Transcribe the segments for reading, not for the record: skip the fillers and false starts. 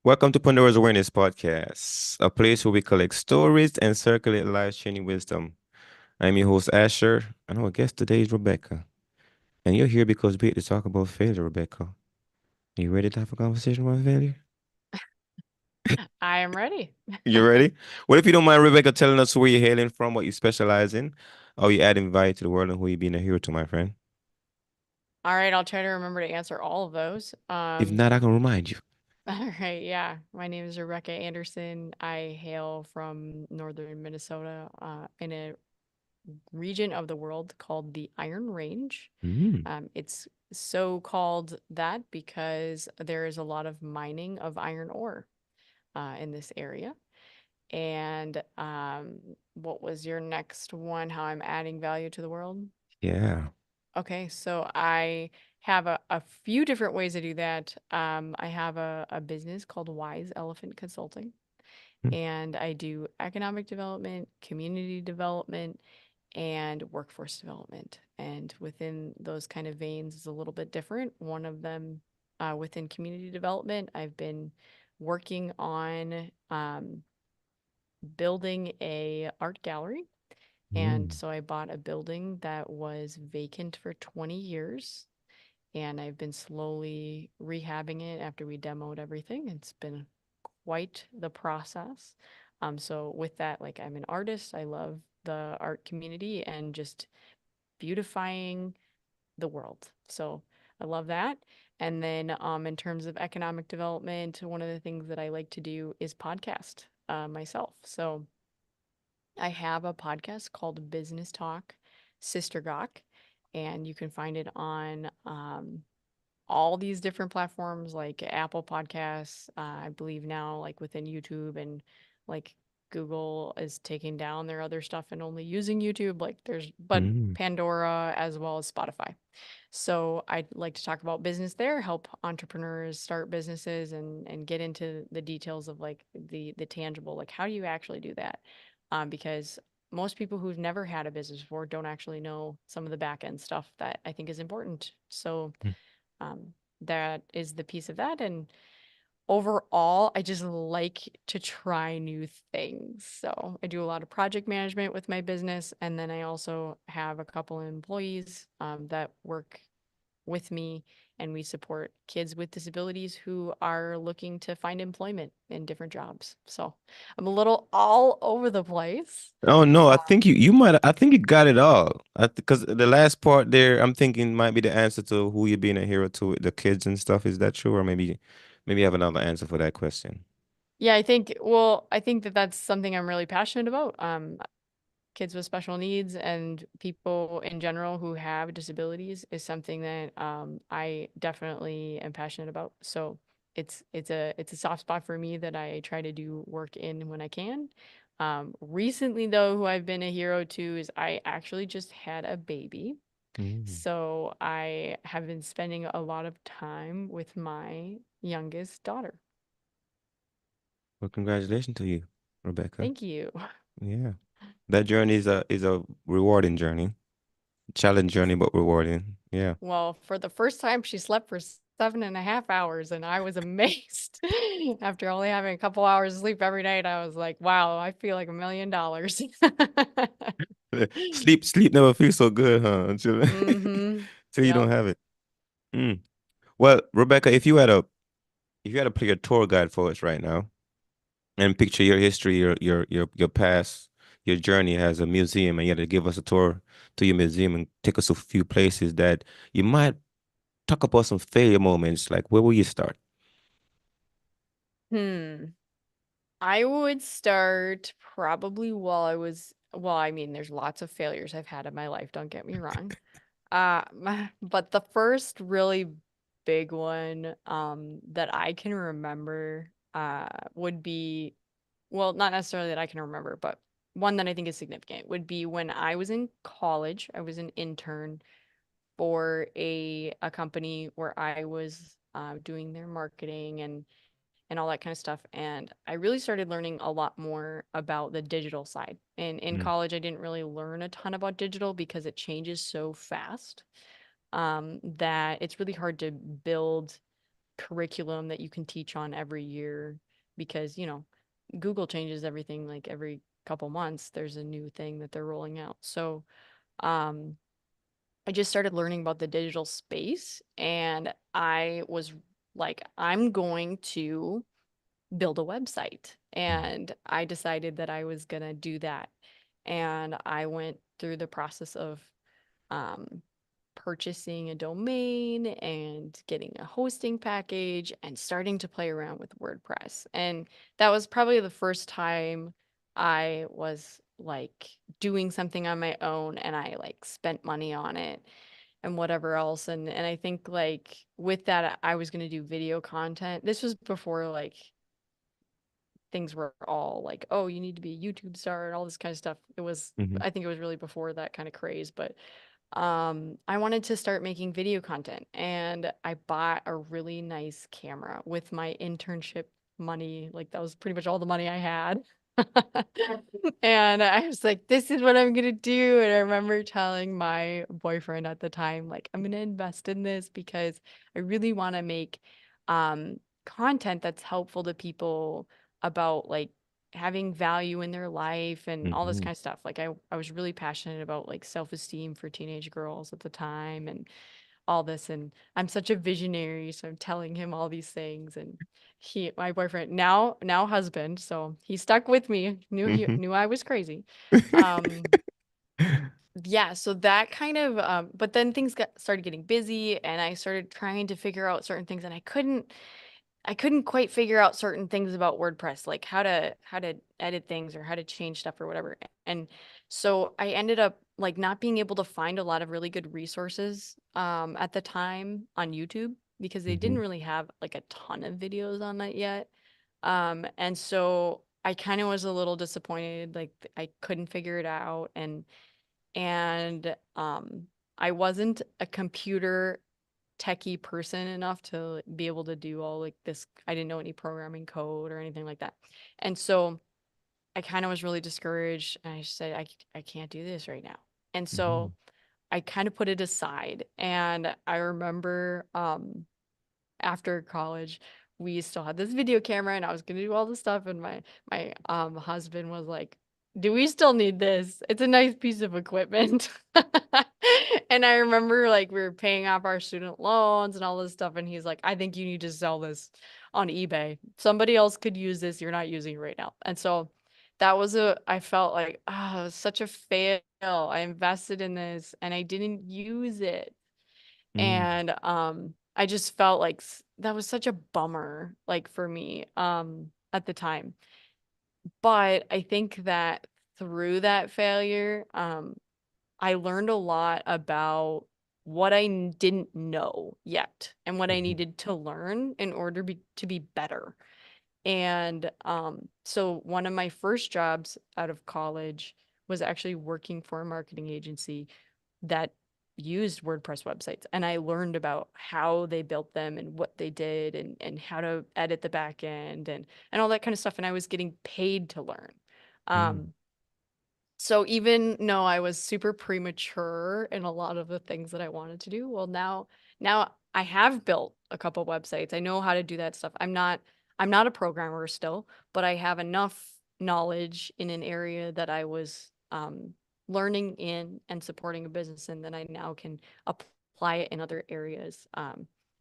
Welcome to Pandora's Awareness Podcast, a place where we collect stories and circulate life-changing wisdom. I'm your host, Asher, and our guest today is Rebecca. And you're here because we hate to talk about failure, Rebecca. Are you ready to have a conversation about failure? I am ready. You ready? What if you don't mind, Rebecca, telling us where you're hailing from, what you specialize in, how you adding value to the world, and who you being a hero to, my friend? All right, I'll try to remember to answer all of those. If not, I can remind you. All right, yeah. My name is Rebekkah Anderson. I hail from northern Minnesota, in a region of the world called the Iron Range. Mm, It's so called that because there is a lot of mining of iron ore in this area. And what was your next one? How I'm adding value to the world? yeah. Okay, so I have a few different ways to do that. I have a business called Wise Elephant Consulting, Mm, and I do economic development, community development, and workforce development. And within those kind of veins is a little bit different. One of them, within community development, I've been working on building a art gallery. And mm, so I bought a building that was vacant for 20 years, and I've been slowly rehabbing it after we demoed everything. It's been quite the process. So with that, like I'm an artist. I love the art community and just beautifying the world. So I love that. And then in terms of economic development, one of the things that I like to do is podcast myself. So I have a podcast called Business Talk Sister Gawk, and you can find it on all these different platforms like Apple Podcasts, I believe now, like within YouTube, and like Google is taking down their other stuff and only using YouTube. But mm. Pandora as well as Spotify. So I'd like to talk about business there, help entrepreneurs start businesses and get into the details of like the tangible, like how do you actually do that? Because most people who've never had a business before don't actually know some of the back end stuff that I think is important. So Mm. um, that is the piece of that. And overall, I just like to try new things. So I do a lot of project management with my business. And then I also have a couple of employees that work with me, and we support kids with disabilities who are looking to find employment in different jobs. So I'm a little all over the place. Oh no, I think you might I think you got it all. Because the last part there, I'm thinking might be the answer to who you're being a hero to the kids and stuff. Is that true? Or maybe you have another answer for that question. Yeah, I think that that's something I'm really passionate about. Kids with special needs and people in general who have disabilities is something that I definitely am passionate about. So it's a soft spot for me that I try to do work in when I can. Recently though, who I've been a hero to is I actually just had a baby. Mm. So I have been spending a lot of time with my youngest daughter. Well, congratulations to you, Rebecca. Thank you. Yeah. That journey is a rewarding journey. Challenge journey, but rewarding. Yeah. Well, for the first time, she slept for 7.5 hours, and I was amazed. After only having a couple hours of sleep every night, I was like, wow, I feel like $1 million. Sleep never feels so good, huh? Until Mm-hmm. till you don't Yep. have it. Mm. Well, Rebecca, if you had to play a tour guide for us right now, and picture your history, your past, your journey as a museum, and you had to give us a tour to your museum and take us to a few places that you might talk about some failure moments. Like, where will you start? Hmm. I would start probably well, I mean, there's lots of failures I've had in my life, don't get me wrong. But the first really big one that I can remember would be, well, not necessarily that I can remember, but one that I think is significant would be when I was in college. I was an intern for a company where I was doing their marketing and all that kind of stuff. And I really started learning a lot more about the digital side. And in Mm, college, I didn't really learn a ton about digital because it changes so fast that it's really hard to build curriculum that you can teach on every year because, Google changes everything like every couple months. There's a new thing that they're rolling out. So, um, I just started learning about the digital space and I was like, I'm going to build a website. And I decided that I was going to do that. And I went through the process of um, purchasing a domain and getting a hosting package and starting to play around with WordPress. And that was probably the first time I was like doing something on my own and I like spent money on it and whatever else. And I think like with that I was going to do video content. This was before like things were all like, oh, you need to be a YouTube star and all this kind of stuff. Hmm. I think it was really before that kind of craze, but I wanted to start making video content and I bought a really nice camera with my internship money. Like that was pretty much all the money I had. And I was like, this is what I'm gonna do. And I remember telling my boyfriend at the time, like, I'm gonna invest in this because I really want to make um content that's helpful to people about like having value in their life and all this Hmm. kind of stuff. Like I was really passionate about like self-esteem for teenage girls at the time and all this. And I'm such a visionary, so I'm telling him all these things. And my boyfriend, now husband, so he stuck with me, Hmm. knew I was crazy. Um, yeah, so that kind of but then things got started getting busy and I started trying to figure out certain things and I couldn't quite figure out certain things about WordPress, like how to edit things or how to change stuff or whatever. And so I ended up like not being able to find a lot of really good resources at the time on YouTube because they didn't Hmm. really have like a ton of videos on that yet. And so I kind of was a little disappointed, like I couldn't figure it out and I wasn't a computer techie person enough to be able to do all like this. I didn't know any programming code or anything like that. And so I kind of was really discouraged and I said, I can't do this right now. And so Hmm. I kind of put it aside. And I remember after college, we still had this video camera and I was gonna do all this stuff and my husband was like, "Do we still need this? It's a nice piece of equipment." And I remember like we were paying off our student loans and all this stuff and he's like, "I think you need to sell this on eBay. Somebody else could use this. You're not using it right now." And so I felt like, ah, it was such a fail. I invested in this and I didn't use it. Hmm. And I just felt like that was such a bummer like for me at the time. But I think that through that failure, I learned a lot about what didn't know yet and what I Hmm. needed to learn in order to be better. And so one of my first jobs out of college was actually working for a marketing agency that used WordPress websites. And I learned about how they built them and what they did and how to edit the back end and all that kind of stuff. And I was getting paid to learn. Hmm. Um, so even though I was super premature in a lot of the things that I wanted to do, well now I have built a couple websites. I know how to do that stuff. I'm not a programmer still, but I have enough knowledge in an area that I was learning in and supporting a business in that I now can apply it in other areas.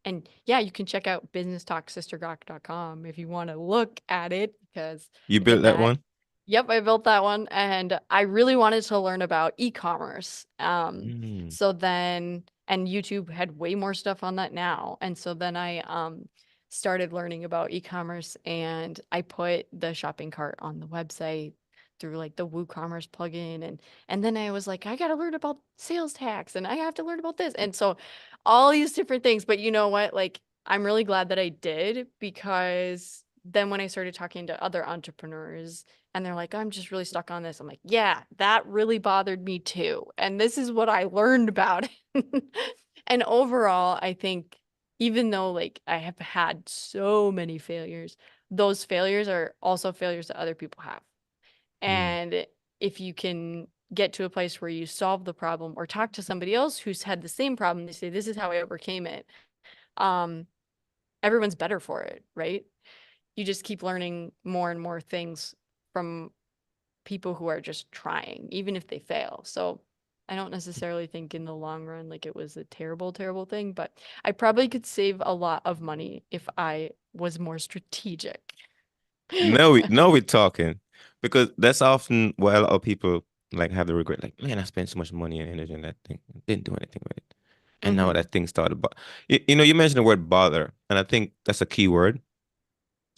And yeah, you can check out businesstalksistergawk.com if you want to look at it because You I built did that that. one? Yep, I built that one and I really wanted to learn about e-commerce. Mm. So then and YouTube had way more stuff on that now. And so then I started learning about e-commerce and I put the shopping cart on the website through like the WooCommerce plugin and then I was like, I gotta learn about sales tax and I have to learn about this. And so all these different things. But you know what? Like I'm really glad that I did because then when I started talking to other entrepreneurs and they're like, I'm just really stuck on this. I'm like, yeah, that really bothered me too. And this is what I learned about it. And overall, I think even though like I have had so many failures, those failures are also failures that other people have. Mm. And if you can get to a place where you solve the problem or talk to somebody else who's had the same problem, they say, this is how I overcame it. Um, everyone's better for it, right? You just keep learning more and more things from people who are just trying, even if they fail. So I don't necessarily think in the long run like it was a terrible, terrible thing, but I probably could save a lot of money if I was more strategic. Now we're talking because that's often why a lot of people like have the regret, like, man, I spent so much money and energy on that thing, didn't do anything with it, and now Hmm. that thing started. But you mentioned the word bother, and I think that's a key word.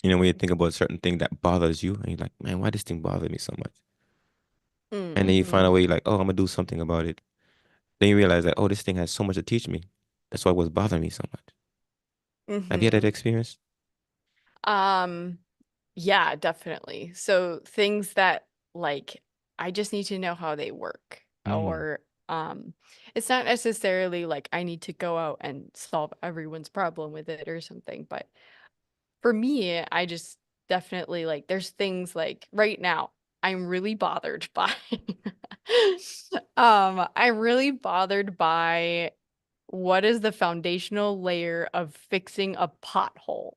When you think about a certain thing that bothers you, and you're like, man, why this thing bother me so much? And then you find Mm-hmm. a way, like, oh, I'm gonna do something about it. Then you realize that, oh, this thing has so much to teach me. That's why it was bothering me so much. Have you had that Mm-hmm. experience? Um, yeah, definitely. So things that like I just need to know how they work Mm, or it's not necessarily like I need to go out and solve everyone's problem with it or something, but for me, I just definitely like there's things like right now I'm really bothered by I'm really bothered by what is the foundational layer of fixing a pothole?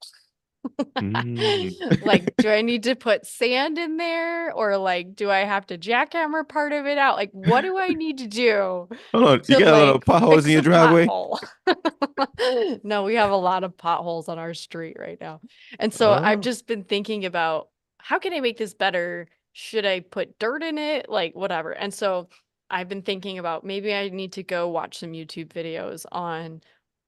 mm. Like, do I need to put sand in there or like do I have to jackhammer part of it out? Like, what do I need to do Hold on, you to got a lot of like potholes in fix your a driveway? pothole? No, we have a lot of potholes on our street right now. And so I've Oh. just been thinking about how can I make this better? Should I put dirt in it? Like, whatever. And so I've been thinking about maybe I need to go watch some YouTube videos on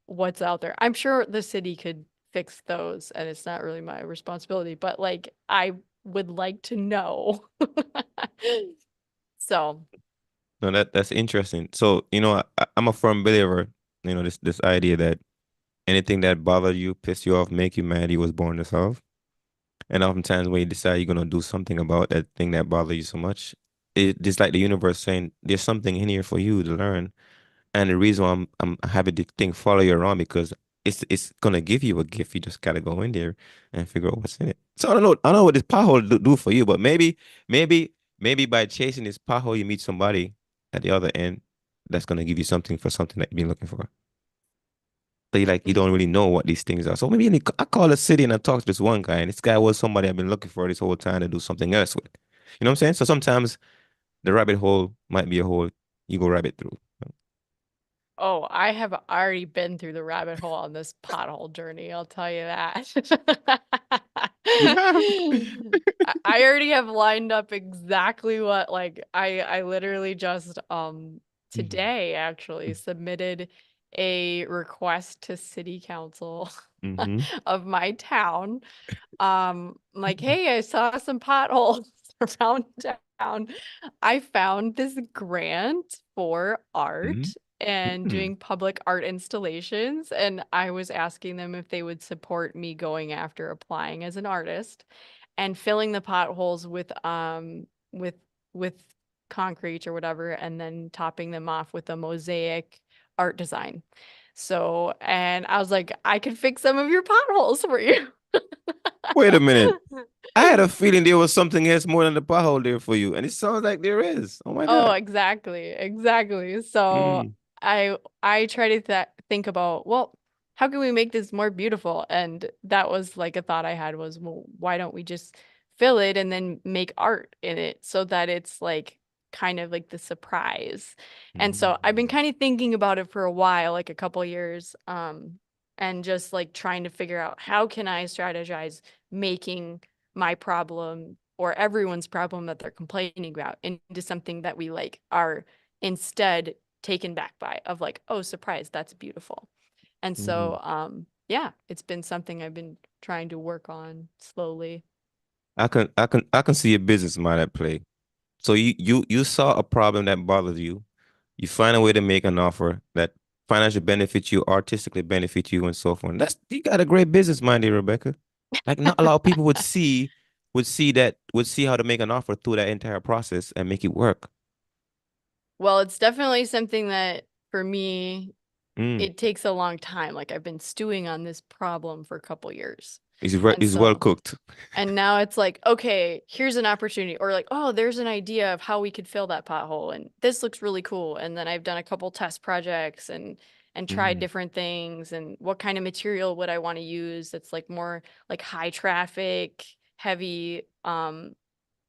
what's out there. I'm sure the city could fix those and it's not really my responsibility, but like I would like to know. So, No, that's interesting. So, I'm a firm believer, this idea that anything that bothers you, piss you off, make you mad, you was born to solve. And oftentimes when you decide you're gonna do something about that thing that bothers you so much, it just like the universe saying there's something in here for you to learn. And the reason why I'm having the thing follow you around because it's gonna give you a gift. You just gotta go in there and figure out what's in it. So I don't know what this pothole do for you, but maybe by chasing this pothole, you meet somebody at the other end that's gonna give you something for something that you've been looking for. So you don't really know what these things are. So maybe I call the city and I talk to this one guy, and this guy was somebody I've been looking for this whole time to do something else with. You know what I'm saying? So sometimes the rabbit hole might be a hole you go rabbit through. oh, I have already been through the rabbit hole on this pothole journey, I'll tell you that. You have. I already have lined up exactly what like I literally just today actually submitted a request to city council Mm-hmm. of my town. Like, hey, I saw some potholes around town. I found this grant for art and Mm-hmm. doing public art installations, and I was asking them if they would support me going after applying as an artist and filling the potholes with with concrete or whatever, and then topping them off with a mosaic art design. So, and I was like, I could fix some of your potholes for you. Wait a minute. I had a feeling there was something else more than the pothole there for you, and it sounds like there is. Oh my Oh, God. exactly. Exactly. So Mm. I try to think about, well, how can we make this more beautiful? And that was like a thought I had was, well, why don't we just fill it and then make art in it so that it's like kind of like the surprise. And so I've been Mm. kind of thinking about it for a while, like a couple years, and just like trying to figure out how can I strategize making my problem or everyone's problem that they're complaining about into something that we like are instead taken back by of like, oh, surprise, that's beautiful. And so Mhm. yeah, it's been something I've been trying to work on slowly. I can see a business mind at play. So you saw a problem that bothers you. You find a way to make an offer that financially benefits you, artistically benefits you, and so forth. That's you got a great business mind here, Rebecca. Like not a lot of people would see how to make an offer through that entire process and make it work. Well, it's definitely something that for me, Mm. it takes a long time. Like I've been stewing on this problem for a couple years. And It's well so cooked. and now it's like, okay, here's an opportunity. Or like, oh, there's an idea of how we could fill that pothole. And this looks really cool. And then I've done a couple test projects and try Mm, different things and what kind of material would I want to use that's like more like high traffic, heavy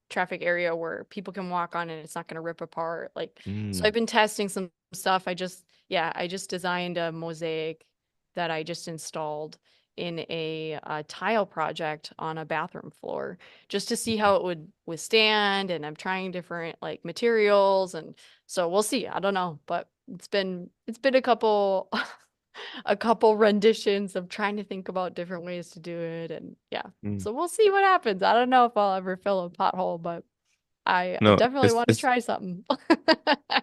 traffic area where people can walk on and it's not going to rip apart. Like, so mm, I've been testing some stuff. I just designed a mosaic that I just installed in a tile project on a bathroom floor just to see how it would withstand. And I'm trying different like materials. And so we'll see. I don't know, but it's been a couple, a couple renditions of trying to think about different ways to do it. And yeah, mm. so we'll see what happens. I don't know if I'll ever fill a pothole, but I No, definitely want to try something.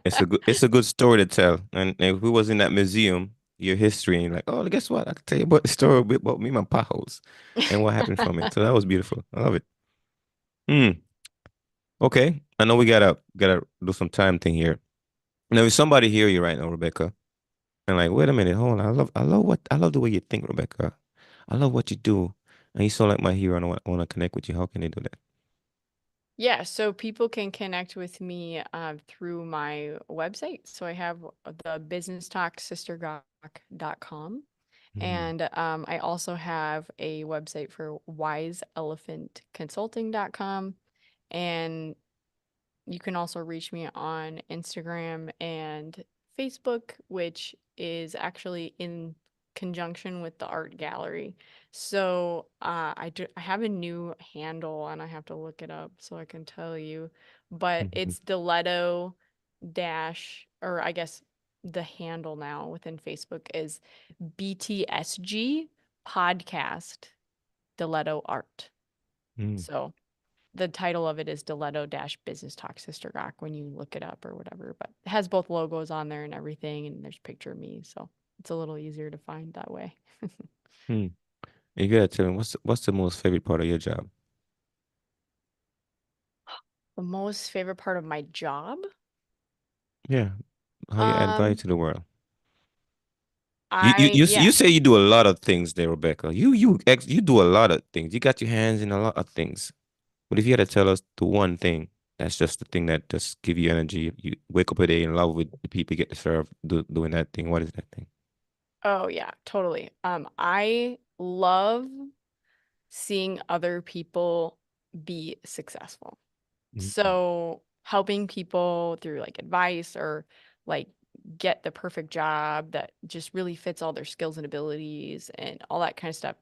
it's a good story to tell. And if we was in that museum, your history, and you're like, oh, guess what? I can tell you about the story a bit about me and my potholes and what happened from it. So that was beautiful. I love it. Hmm. Okay. I know we gotta do some time thing here. Now, if somebody hear you right now, Rebecca, and like, wait a minute, hold on. I love the way you think, Rebecca. I love what you do. And you sound like my hero and I want to connect with you. How can they do that? Yeah, so people can connect with me through my website. So I have the businesstalksistergawk.com. Mm, And I also have a website for wiseelephantconsulting.com. And you can also reach me on Instagram and Facebook, which is actually in conjunction with the art gallery. So I have a new handle and I have to look it up so I can tell you, but mhm, it's Diletto dash, or I guess the handle now within Facebook is BTSG podcast Diletto art. mm, So the title of it is Diletto dash Business Talk Sister Gawk when you look it up or whatever, but it has both logos on there and everything, and there's a picture of me, so it's a little easier to find that way. mm. You gotta tell me what's the most favorite part of your job? The most favorite part of my job? Yeah, how you add value Um, to the world. yeah. You say you do a lot of things there, Rebecca. You do a lot of things. You got your hands in a lot of things. But if you had to tell us the one thing, that's just the thing that just give you energy. You wake up a day in love with the people you get to serve, doing that thing. What is that thing? Oh yeah, totally. I love seeing other people be successful. Mm, So helping people through like advice or like get the perfect job that just really fits all their skills and abilities and all that kind of stuff.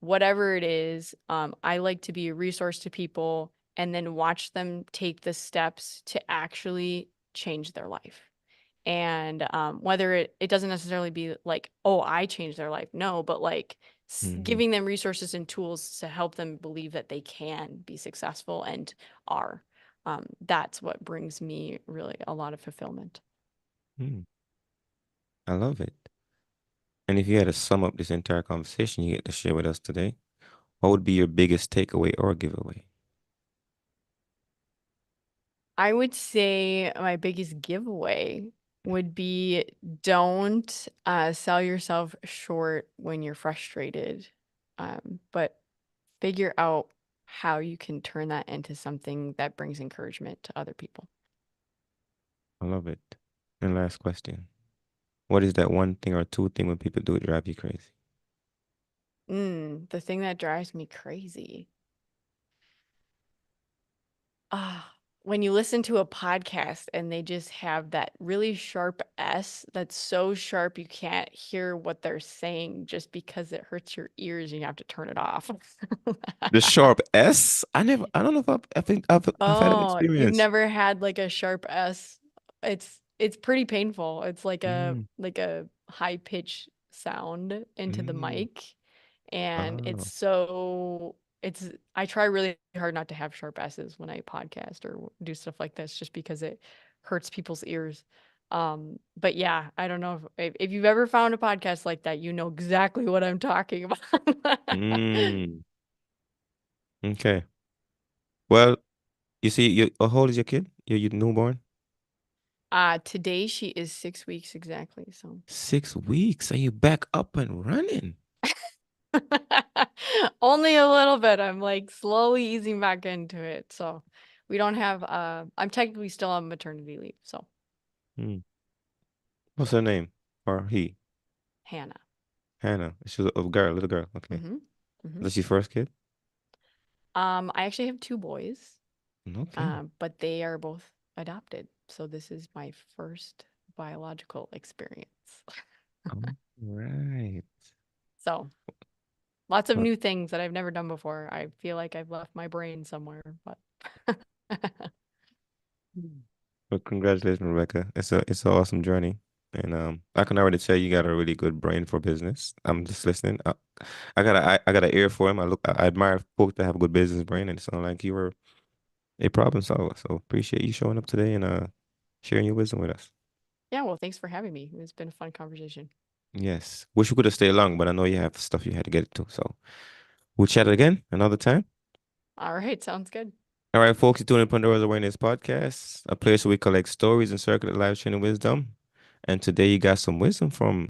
Whatever it is, I like to be a resource to people and then watch them take the steps to actually change their life. And whether it doesn't necessarily be like, oh, I changed their life. No, but like mm, giving them resources and tools to help them believe that they can be successful and are. That's what brings me really a lot of fulfillment. mm. I love it. And if you had to sum up this entire conversation you get to share with us today, what would be your biggest takeaway or giveaway? I would say my biggest giveaway would be don't sell yourself short when you're frustrated, but figure out how you can turn that into something that brings encouragement to other people. I love it. And last question. What is that one thing or two thing when people do it drive you crazy? The thing that drives me crazy. Ah, when you listen to a podcast and they just have that really sharp S that's so sharp you can't hear what they're saying just because it hurts your ears and you have to turn it off. The sharp S? I don't know if I've had an Oh, you've experience. never had like a sharp S. It's pretty painful. It's Mm, like a high pitch sound into the mm, mic. And oh, it's I try really hard not to have sharp S's when I podcast or do stuff like this just because it hurts people's ears. But yeah, I don't know if you've ever found a podcast like that, you know exactly what I'm talking about. mm, okay. Well, you see, how old is your kid? Your newborn? Today she is 6 weeks exactly, so 6 weeks. Are you back up and running? only a little bit. I'm like slowly easing back into it. So we don't have I'm technically still on maternity leave, so Mm. What's her name? Or he? Hannah. Hannah. She's a girl, little girl. Okay. Mm-hmm. Mm-hmm. That's your first kid? I actually have two boys, Okay. but they are both adopted. So this is my first biological experience. All right. So lots of Well, new things that I've never done before. I feel like I've left my brain somewhere, but well, congratulations, Rebecca. It's an awesome journey. And I can already tell you got a really good brain for business. I'm just listening. I got an ear for him. I admire folks that have a good business brain, and it sounds like you were a problem solver. So appreciate you showing up today and sharing your wisdom with us. yeah, well, thanks for having me. It's been a fun conversation. Yes. Wish we could have stayed long, but I know you have stuff you had to get to. So we'll chat again another time. All right, sounds good. All right, folks, you're tuning in Pandora's Awareness Podcast, a place where we collect stories and circulate life changing wisdom. And today you got some wisdom from